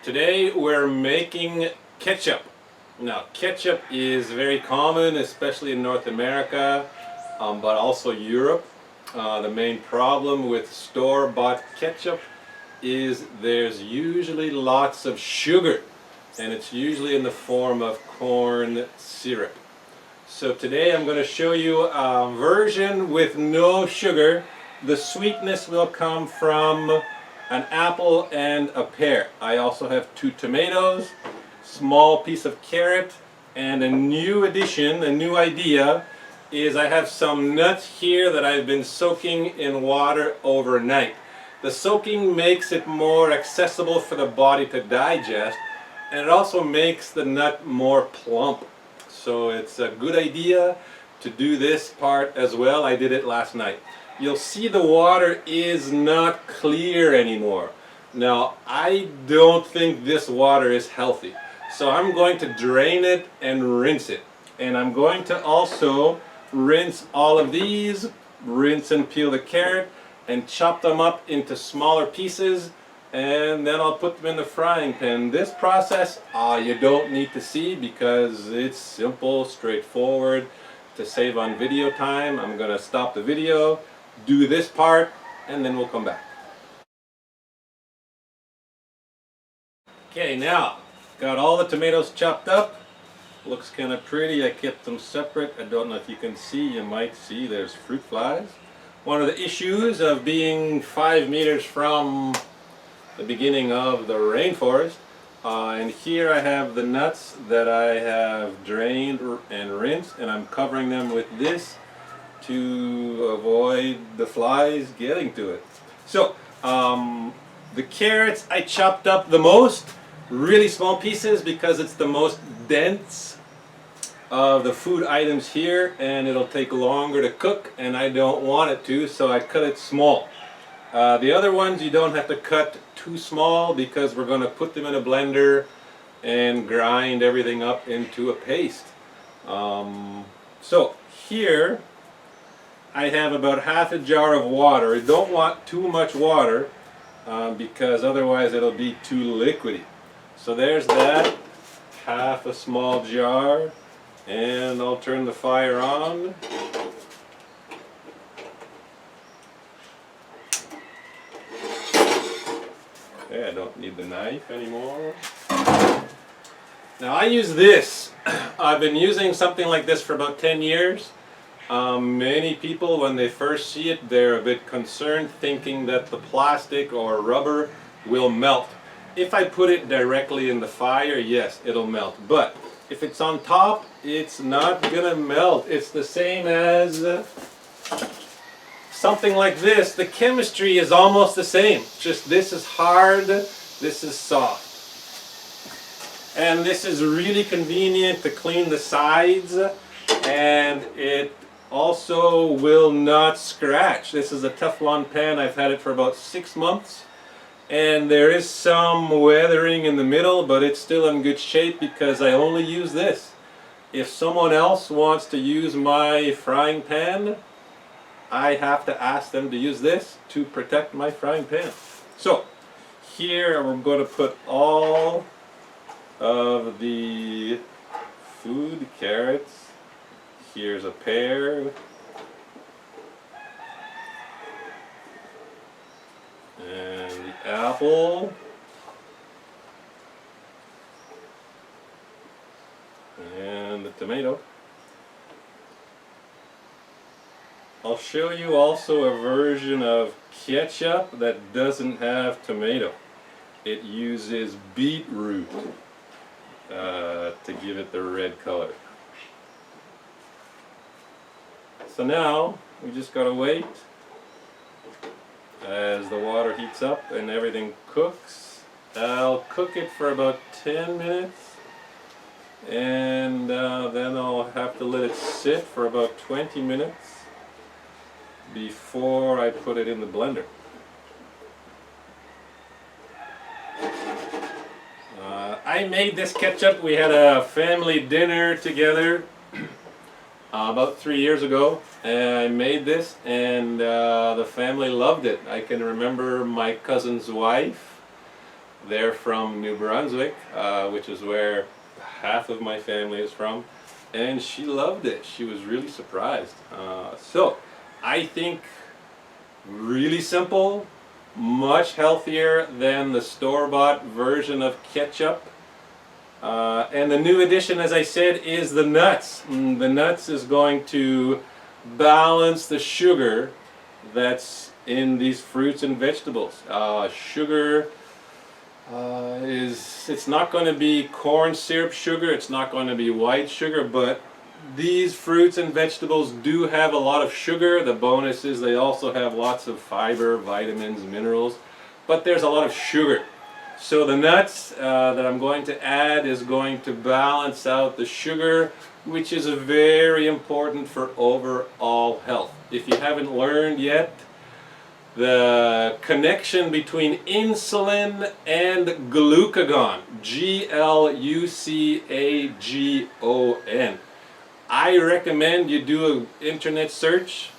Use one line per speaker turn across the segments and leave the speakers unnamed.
Today we're making ketchup. Now ketchup is very common, especially in North America, but also Europe. The main problem with store-bought ketchup is there's usually lots of sugar, and it's usually in the form of corn syrup. So today I'm going to show you a version with no sugar. The sweetness will come from an apple and a pear. I also have 2 tomatoes, small piece of carrot, and a new addition, a new idea is I have some nuts here that I've been soaking in water overnight. The soaking makes it more accessible for the body to digest, and it also makes the nut more plump. So it's a good idea to do this part as well. I did it last night. You'll see the water is not clear anymore. Now, I don't think this water is healthy. So I'm going to drain it and rinse it. And I'm going to also rinse all of these, rinse and peel the carrot, and chop them up into smaller pieces. And then I'll put them in the frying pan. This process you don't need to see because it's simple, straightforward. To save on video time, I'm going to stop the video, do this part, and then we'll come back. Okay, now got all the tomatoes chopped up. Looks kind of pretty. I kept them separate. I don't know if you can see. You might see there's fruit flies. One of the issues of being 5 meters from the beginning of the rainforest. And here I have the nuts that I have drained and rinsed, and I'm covering them with this to avoid the flies getting to it. So the carrots I chopped up the most, really small pieces because it's the most dense of the food items here, and it'll take longer to cook, and I don't want it to, so I cut it small. The other ones you don't have to cut too small because we're going to put them in a blender and grind everything up into a paste. So here I have about half a jar of water. I don't want too much water because otherwise it'll be too liquidy. So there's that, half a small jar, and I'll turn the fire on. Okay, I don't need the knife anymore. Now I use this. I've been using something like this for about 10 years. Many people, when they first see it, they're a bit concerned, thinking that the plastic or rubber will melt. If I put it directly in the fire, yes, it'll melt. But if it's on top, it's not gonna melt. It's the same as something like this. The chemistry is almost the same. Just this is hard, this is soft. And this is really convenient to clean the sides, and it also will not scratch. This is a Teflon pan. I've had it for about 6 months, and there is some weathering in the middle, but it's still in good shape because I only use this. If someone else wants to use my frying pan, I have to ask them to use this to protect my frying pan. So here we're going to put all of the food, carrots. Here's a pear, and the apple, and the tomato. I'll show you also a version of ketchup that doesn't have tomato. It uses beetroot to give it the red color. So now we just gotta wait as the water heats up and everything cooks. I'll cook it for about 10 minutes, and then I'll have to let it sit for about 20 minutes before I put it in the blender. I made this ketchup. We had a family dinner together about 3 years ago, and I made this, and the family loved it. I can remember my cousin's wife They're from New Brunswick, which is where half of my family is from, and she loved it. She was really surprised. So I think really simple, much healthier than the store-bought version of ketchup. And the new addition, as I said, is the nuts. The nuts is going to balance the sugar that's in these fruits and vegetables. Sugar it's not going to be corn syrup sugar, it's not going to be white sugar, but these fruits and vegetables do have a lot of sugar. The bonus is they also have lots of fiber, vitamins, minerals, but there's a lot of sugar. So the nuts that I'm going to add is going to balance out the sugar, which is very important for overall health. If you haven't learned yet, the connection between insulin and glucagon, Glucagon. I recommend you do an internet search,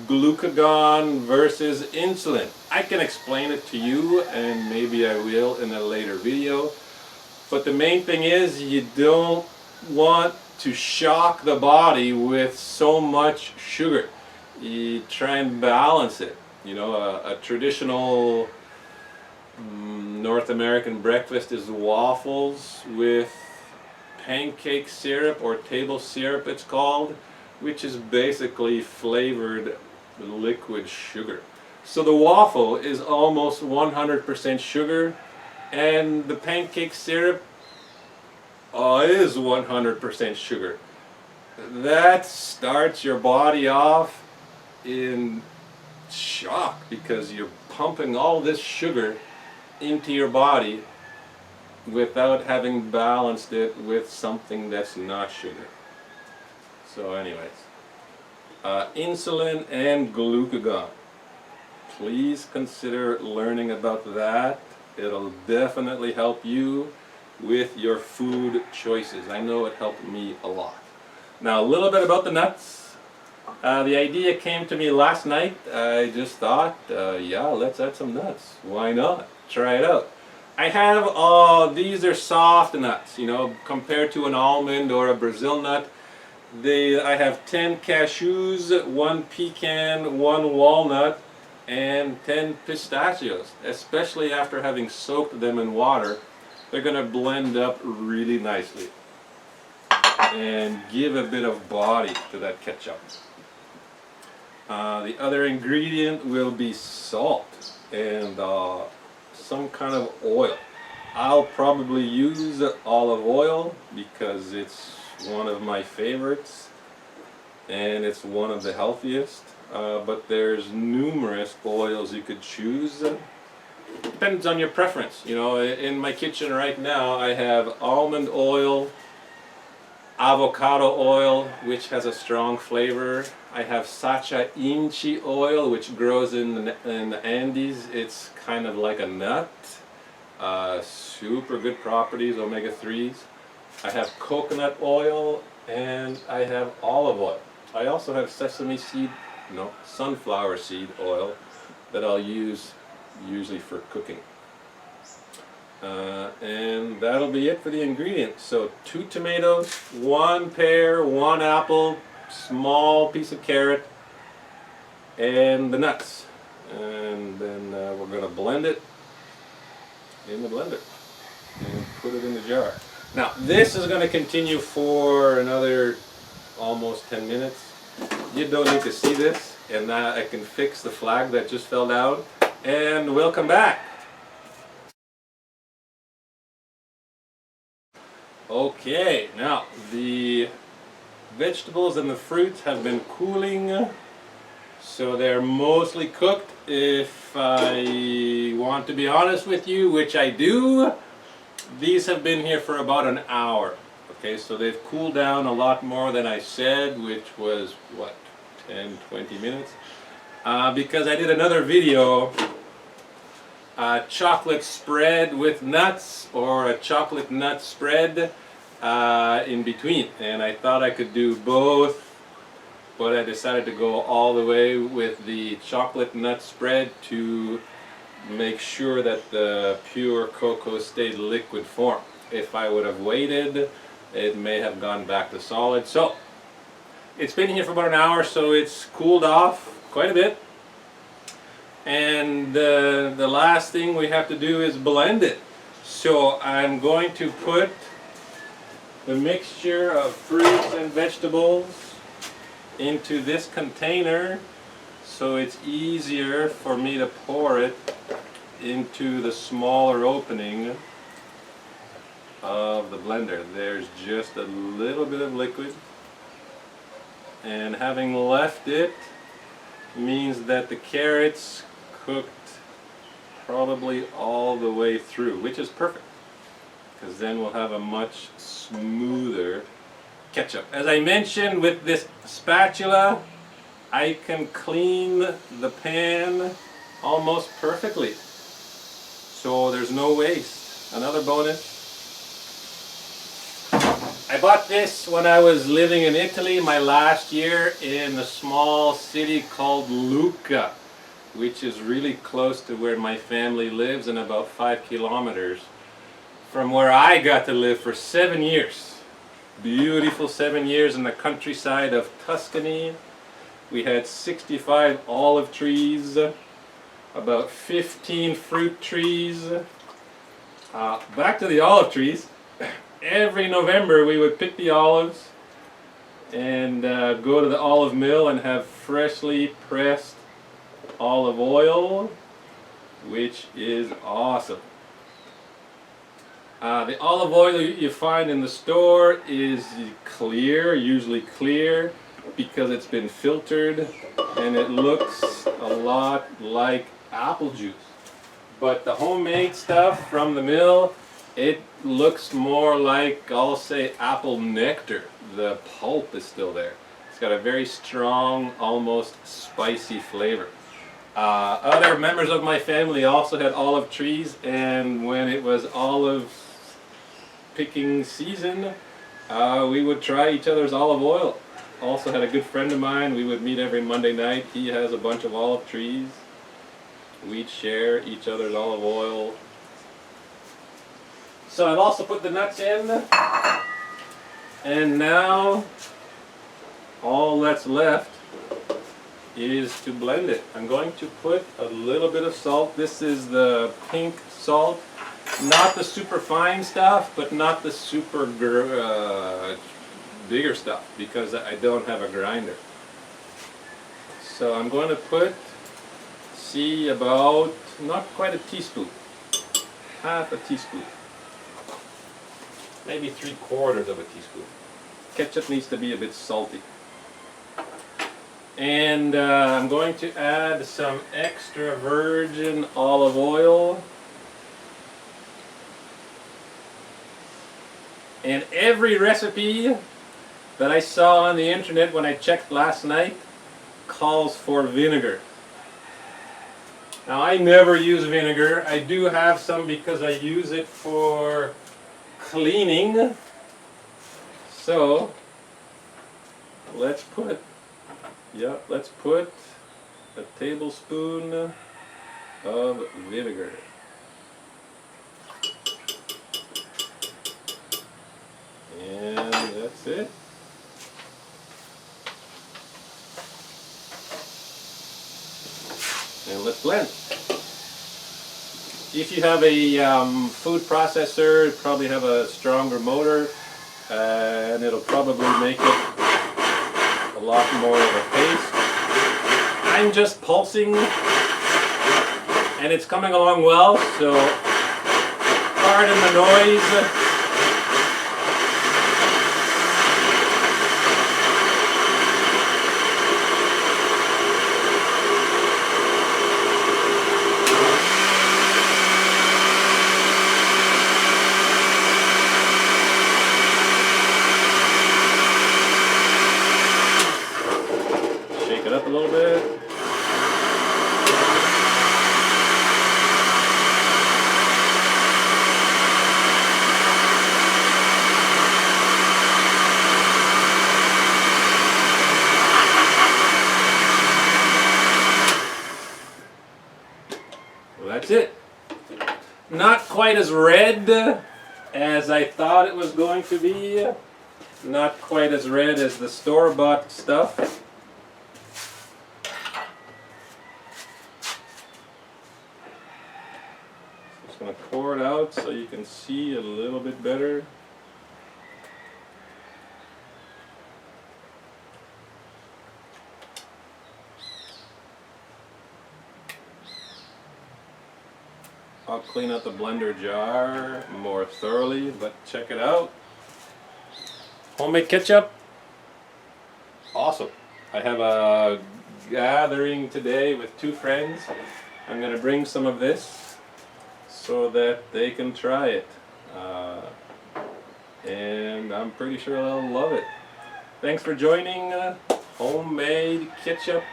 glucagon versus insulin. I can explain it to you, and maybe I will in a later video. But the main thing is you don't want to shock the body with so much sugar. You try and balance it. You know, a traditional North American breakfast is waffles with pancake syrup, or table syrup it's called, which is basically flavored liquid sugar. So the waffle is almost 100% sugar, and the pancake syrup is 100% sugar. That starts your body off in shock because you're pumping all this sugar into your body without having balanced it with something that's not sugar. So anyways, insulin and glucagon. Please consider learning about that. It'll definitely help you with your food choices. I know it helped me a lot. Now a little bit about the nuts. The idea came to me last night. I just thought, yeah, let's add some nuts. Why not? Try it out. I have, these are soft nuts, you know, compared to an almond or a Brazil nut. I have 10 cashews, 1 pecan, 1 walnut, and 10 pistachios. Especially after having soaked them in water, they're going to blend up really nicely and give a bit of body to that ketchup. The other ingredient will be salt and some kind of oil. I'll probably use olive oil because it's one of my favorites and it's one of the healthiest, but there's numerous oils you could choose. Depends on your preference. You know, in my kitchen right now I have almond oil, avocado oil, which has a strong flavor. I have sacha inchi oil, which grows in the Andes. It's kind of like a nut. Super good properties, omega-3s. I have coconut oil, and I have olive oil. I also have sunflower seed oil that I'll use usually for cooking. And that'll be it for the ingredients. So 2 tomatoes, 1 pear, 1 apple, small piece of carrot, and the nuts. And then we're going to blend it in the blender and put it in the jar. Now this is going to continue for another almost 10 minutes. You don't need to see this, and I can fix the flag that just fell down, and we'll come back. Okay, now the vegetables and the fruits have been cooling, so they're mostly cooked. If I want to be honest with you, which I do, these have been here for about an hour. Okay, so they've cooled down a lot more than I said, which was, what, 10-20 minutes? Because I did another video, chocolate spread with nuts, or a chocolate nut spread in between, and I thought I could do both, but I decided to go all the way with the chocolate nut spread to make sure that the pure cocoa stayed liquid form. If I would have waited, it may have gone back to solid. So it's been here for about an hour, so it's cooled off quite a bit. And the last thing we have to do is blend it. So I'm going to put the mixture of fruits and vegetables into this container, so it's easier for me to pour it into the smaller opening of the blender. There's just a little bit of liquid, and having left it means that the carrots cooked probably all the way through, which is perfect, because then we'll have a much smoother ketchup. As I mentioned, with this spatula I can clean the pan almost perfectly, so there's no waste. Another bonus. I bought this when I was living in Italy my last year in a small city called Lucca, which is really close to where my family lives and about 5 kilometers from where I got to live for 7 years. Beautiful 7 years in the countryside of Tuscany. We had 65 olive trees, about 15 fruit trees. Back to the olive trees. Every November we would pick the olives and go to the olive mill and have freshly pressed olive oil, which is awesome. The olive oil you find in the store is clear, usually clear, because it's been filtered, and it looks a lot like apple juice. But the homemade stuff from the mill, it looks more like, I'll say, apple nectar. The pulp is still there. It's got a very strong, almost spicy flavor. Other members of my family also had olive trees, and when it was olive picking season, we would try each other's olive oil. Also had a good friend of mine, we would meet every Monday night. He has a bunch of olive trees. We'd share each other's olive oil. So I've also put the nuts in, and now all that's left is to blend it. I'm going to put a little bit of salt. This is the pink salt, not the super fine stuff, but not the super bigger stuff, because I don't have a grinder. So I'm going to put, see, about not quite a teaspoon, half a teaspoon, maybe 3/4 of a teaspoon. Ketchup needs to be a bit salty. And I'm going to add some extra virgin olive oil. And every recipe that I saw on the internet when I checked last night calls for vinegar. Now I never use vinegar. I do have some because I use it for cleaning. So let's put a tablespoon of vinegar. And that's it. And let's blend. If you have a food processor, you probably have a stronger motor, and it'll probably make it a lot more of a paste. I'm just pulsing, and it's coming along well, so pardon the noise. Up a little bit. quite as red as I thought it was going to be. Not quite as red as the store-bought stuff. Just going to pour it out so you can see a little bit better. I'll clean out the blender jar more thoroughly, but check it out. Homemade ketchup. Awesome. I have a gathering today with 2 friends. I'm going to bring some of this so that they can try it. And I'm pretty sure they'll love it. Thanks for joining Homemade Ketchup.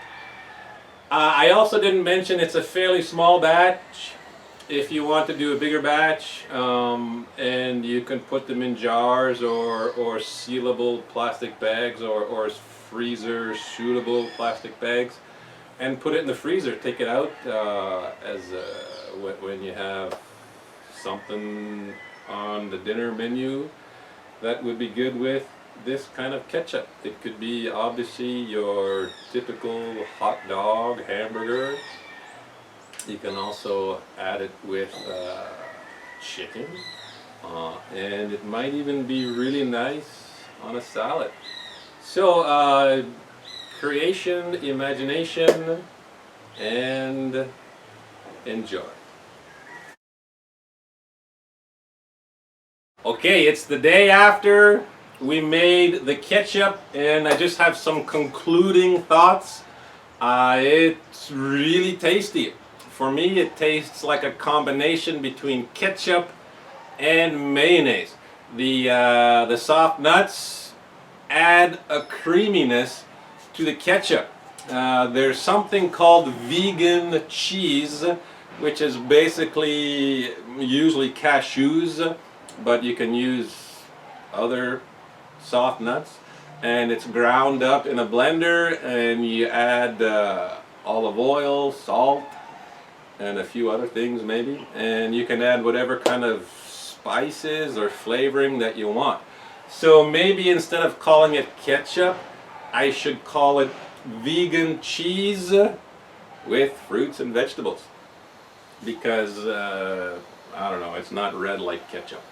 I also didn't mention it's a fairly small batch. If you want to do a bigger batch, and you can put them in jars or sealable plastic bags or freezer suitable plastic bags, and put it in the freezer. Take it out when you have something on the dinner menu that would be good with this kind of ketchup. It could be obviously your typical hot dog, hamburger. You can also add it with chicken, and it might even be really nice on a salad. So creation, imagination, and enjoy. Okay, it's the day after we made the ketchup, and I just have some concluding thoughts. It's really tasty. For me, it tastes like a combination between ketchup and mayonnaise. The soft nuts add a creaminess to the ketchup. There's something called vegan cheese, which is basically usually cashews, but you can use other soft nuts. And it's ground up in a blender, and you add olive oil, salt, and a few other things maybe, and you can add whatever kind of spices or flavoring that you want. So maybe instead of calling it ketchup, I should call it vegan cheese with fruits and vegetables, because I don't know, it's not red like ketchup.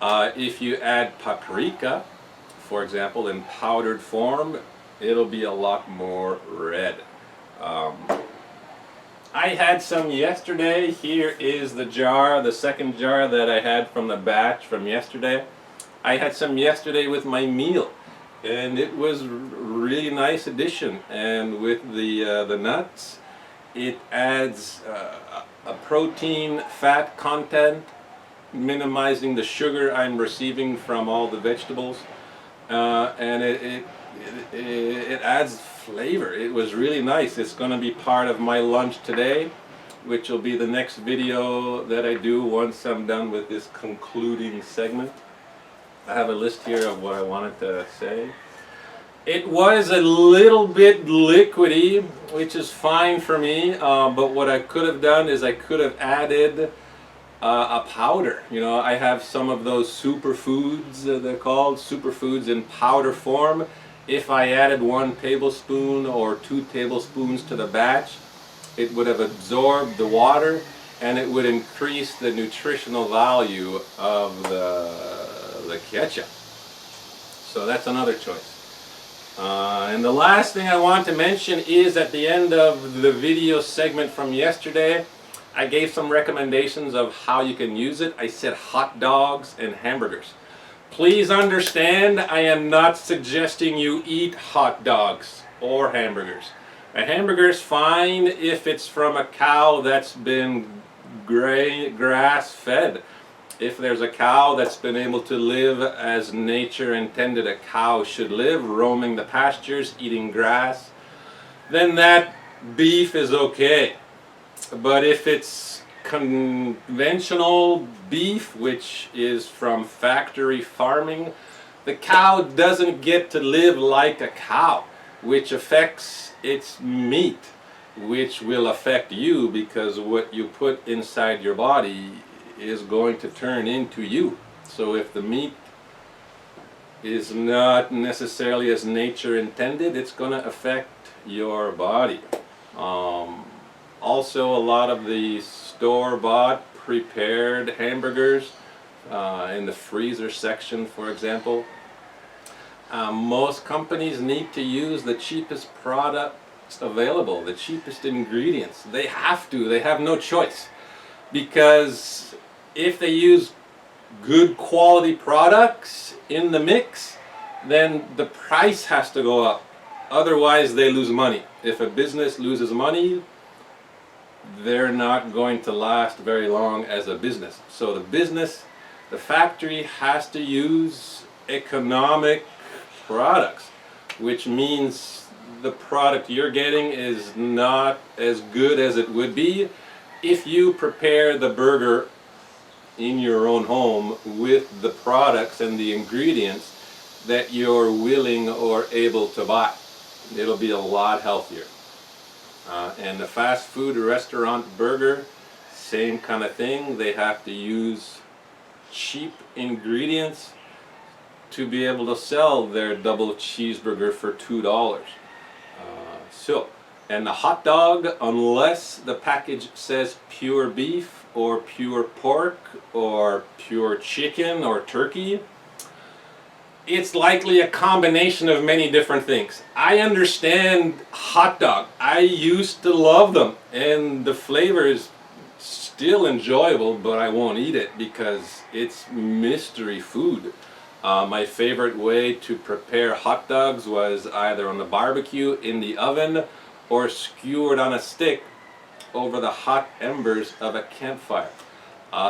If you add paprika, for example, in powdered form, it'll be a lot more red. I had some yesterday. Here is the jar, the second jar that I had from the batch from yesterday. I had some yesterday with my meal, and it was a really nice addition. And with the nuts, it adds a protein fat content, minimizing the sugar I'm receiving from all the vegetables, and it adds flavor. It was really nice. It's going to be part of my lunch today, which will be the next video that I do once I'm done with this concluding segment. I have a list here of what I wanted to say. It was a little bit liquidy, which is fine for me, but what I could have done is I could have added a powder. You know, I have some of those superfoods, they're called superfoods in powder form. If I added 1 tablespoon or 2 tablespoons to the batch, it would have absorbed the water, and it would increase the nutritional value of the ketchup. So that's another choice. And the last thing I want to mention is at the end of the video segment from yesterday, I gave some recommendations of how you can use it. I said hot dogs and hamburgers. Please understand, I am not suggesting you eat hot dogs or hamburgers. A hamburger is fine if it's from a cow that's been grass fed. If there's a cow that's been able to live as nature intended a cow should live, roaming the pastures, eating grass, then that beef is okay. But if it's conventional beef, which is from factory farming, the cow doesn't get to live like a cow, which affects its meat, which will affect you, because what you put inside your body is going to turn into you. So if the meat is not necessarily as nature intended, it's going to affect your body. Also, a lot of the store-bought prepared hamburgers in the freezer section, for example, most companies need to use the cheapest products available, the cheapest ingredients. They have to, they have no choice, because if they use good quality products in the mix, then the price has to go up. Otherwise they lose money. If a business loses money, they're not going to last very long as a business. So the factory has to use economic products, which means the product you're getting is not as good as it would be if you prepare the burger in your own home with the products and the ingredients that you're willing or able to buy. It'll be a lot healthier. And the fast food restaurant burger, same kind of thing. They have to use cheap ingredients to be able to sell their double cheeseburger for $2. And the hot dog, unless the package says pure beef or pure pork or pure chicken or turkey, it's likely a combination of many different things. I understand hot dog. I used to love them, and the flavor is still enjoyable, but I won't eat it because it's mystery food. My favorite way to prepare hot dogs was either on the barbecue, in the oven, or skewered on a stick over the hot embers of a campfire.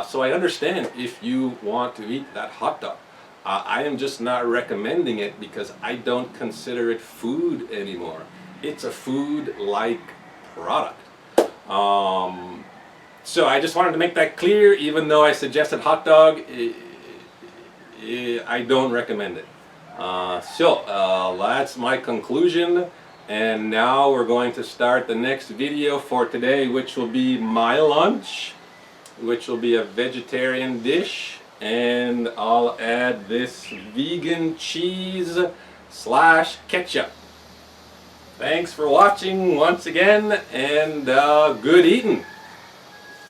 So I understand if you want to eat that hot dog. I am just not recommending it because I don't consider it food anymore. It's a food-like product. So I just wanted to make that clear. Even though I suggested hot dog, I don't recommend it. That's my conclusion. And now we're going to start the next video for today, which will be my lunch, which will be a vegetarian dish. And I'll add this vegan cheese / ketchup. Thanks for watching once again, and good eating.